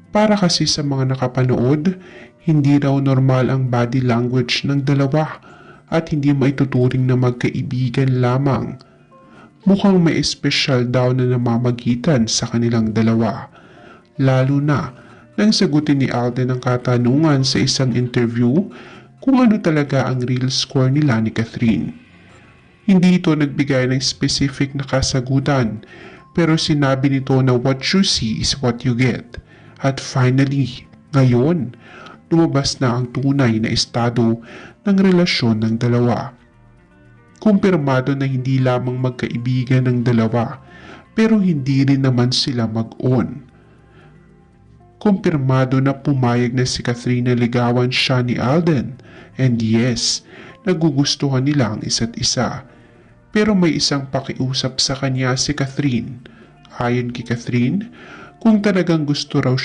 Para kasi sa mga nakapanood, hindi raw normal ang body language ng dalawa at hindi maituturing na magkaibigan lamang. Mukhang may espesyal daw na namamagitan sa kanilang dalawa. Lalo na nang sagutin ni Alden ang katanungan sa isang interview kung ano talaga ang real score nila ni Catherine. Hindi ito nagbigay ng specific na kasagutan, pero sinabi nito na what you see is what you get. At finally, ngayon, lumabas na ang tunay na estado ng relasyon ng dalawa. Kumpirmado na hindi lamang magkaibigan ng dalawa, pero hindi rin naman sila mag-on. Kumpirmado na pumayag na si Catherine na ligawan siya ni Alden, and yes, nagugustuhan nila ang isa't isa. Pero may isang pakiusap sa kanya si Catherine. Ayon kay Catherine, kung talagang gusto raw